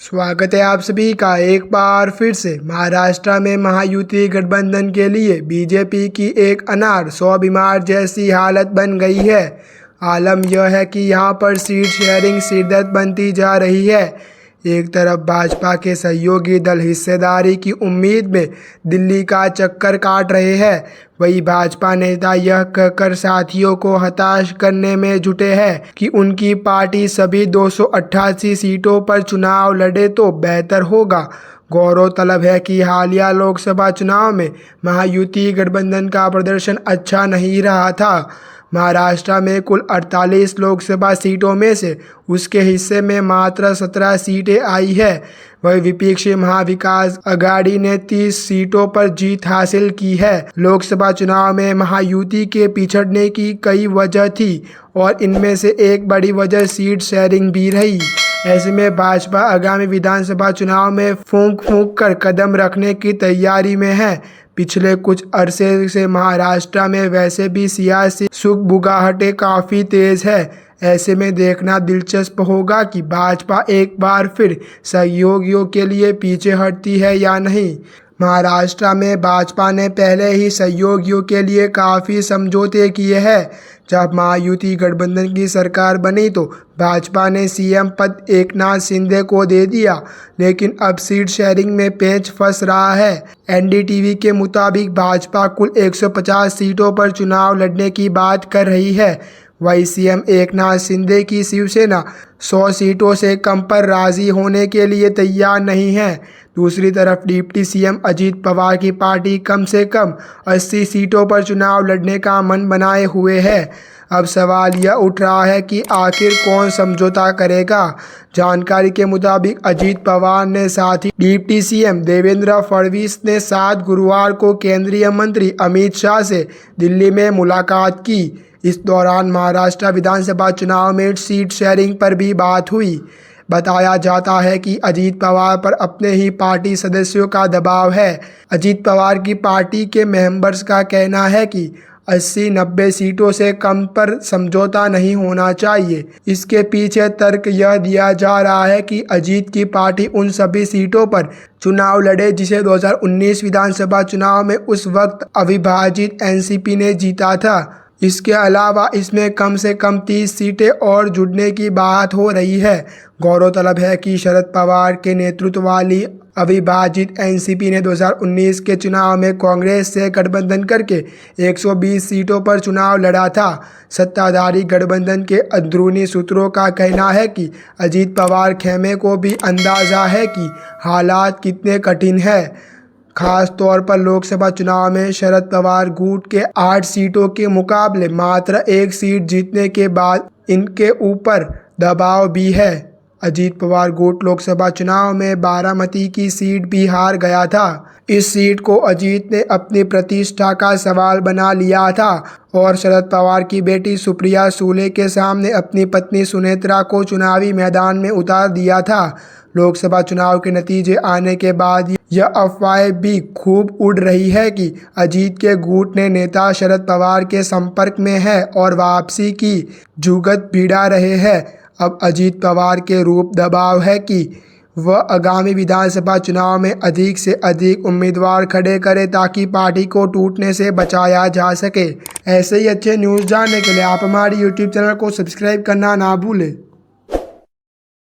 स्वागत है आप सभी का एक बार फिर से। महाराष्ट्र में महायुति गठबंधन के लिए बीजेपी की एक अनार 100 बीमार जैसी हालत बन गई है। आलम यह है कि यहाँ पर सीट शेयरिंग शिद्दत बनती जा रही है। एक तरफ भाजपा के सहयोगी दल हिस्सेदारी की उम्मीद में दिल्ली का चक्कर काट रहे हैं, वहीं भाजपा नेता यह कहकर साथियों को हताश करने में जुटे हैं कि उनकी पार्टी सभी 288 सीटों पर चुनाव लड़े तो बेहतर होगा। गौरतलब है कि हालिया लोकसभा चुनाव में महायुति गठबंधन का प्रदर्शन अच्छा नहीं रहा था। महाराष्ट्र में कुल 48 लोकसभा सीटों में से उसके हिस्से में मात्र 17 सीटें आई है। वही विपक्षी महाविकास अघाड़ी ने 30 सीटों पर जीत हासिल की है। लोकसभा चुनाव में महायुति के पिछड़ने की कई वजह थी और इनमें से एक बड़ी वजह सीट शेयरिंग भी रही। ऐसे में भाजपा आगामी विधानसभा चुनाव में फूंक कर कदम रखने की तैयारी में है। पिछले कुछ अरसे से महाराष्ट्र में वैसे भी सियासी सुगबुगाहटें काफ़ी तेज है। ऐसे में देखना दिलचस्प होगा कि भाजपा एक बार फिर सहयोगियों के लिए पीछे हटती है या नहीं। महाराष्ट्र में भाजपा ने पहले ही सहयोगियों के लिए काफ़ी समझौते किए हैं। जब महायुति गठबंधन की सरकार बनी तो भाजपा ने सीएम पद एकनाथ शिंदे को दे दिया, लेकिन अब सीट शेयरिंग में पेच फंस रहा है। एनडीटीवी के मुताबिक भाजपा कुल 150 सीटों पर चुनाव लड़ने की बात कर रही है। वही सीएम एकनाथ शिंदे की शिवसेना 100 सीटों से कम पर राजी होने के लिए तैयार नहीं है। दूसरी तरफ डिप्टी सीएम अजीत पवार की पार्टी कम से कम 80 सीटों पर चुनाव लड़ने का मन बनाए हुए है। अब सवाल यह उठ रहा है कि आखिर कौन समझौता करेगा। जानकारी के मुताबिक अजीत पवार ने साथ ही डिप्टी सीएम देवेंद्र फडणवीस ने 7 गुरुवार को केंद्रीय मंत्री अमित शाह से दिल्ली में मुलाकात की। इस दौरान महाराष्ट्र विधानसभा चुनाव में सीट शेयरिंग पर भी बात हुई। बताया जाता है कि अजीत पवार पर अपने ही पार्टी सदस्यों का दबाव है। अजीत पवार की पार्टी के मेंबर्स का कहना है कि 80-90 सीटों से कम पर समझौता नहीं होना चाहिए। इसके पीछे तर्क यह दिया जा रहा है कि अजीत की पार्टी उन सभी सीटों पर चुनाव लड़े जिसे 2019 विधानसभा चुनाव में उस वक्त अविभाजित एनसीपी ने जीता था। इसके अलावा इसमें कम से कम 30 सीटें और जुड़ने की बात हो रही है। गौरतलब है कि शरद पवार के नेतृत्व वाली अविभाजित एनसीपी ने 2019 के चुनाव में कांग्रेस से गठबंधन करके 120 सीटों पर चुनाव लड़ा था। सत्ताधारी गठबंधन के अंदरूनी सूत्रों का कहना है कि अजीत पवार खेमे को भी अंदाजा है कि हालात कितने कठिन हैं। खास तौर पर लोकसभा चुनाव में शरद पवार गुट के 8 सीटों के मुकाबले मात्र 1 सीट जीतने के बाद इनके ऊपर दबाव भी है। अजीत पवार गुट लोकसभा चुनाव में बारामती की सीट भी हार गया था। इस सीट को अजीत ने अपनी प्रतिष्ठा का सवाल बना लिया था और शरद पवार की बेटी सुप्रिया सुले के सामने अपनी पत्नी सुनेत्रा को चुनावी मैदान में उतार दिया था। लोकसभा चुनाव के नतीजे आने के बाद यह अफवाहें भी खूब उड़ रही है कि अजीत के गुट ने नेता शरद पवार के संपर्क में है और वापसी की जुगत भिड़ा रहे हैं। अब अजीत पवार के रूप दबाव है कि वह आगामी विधानसभा चुनाव में अधिक से अधिक उम्मीदवार खड़े करे ताकि पार्टी को टूटने से बचाया जा सके। ऐसे ही अच्छे न्यूज़ जानने के लिए आप हमारी यूट्यूब चैनल को सब्सक्राइब करना ना भूलें।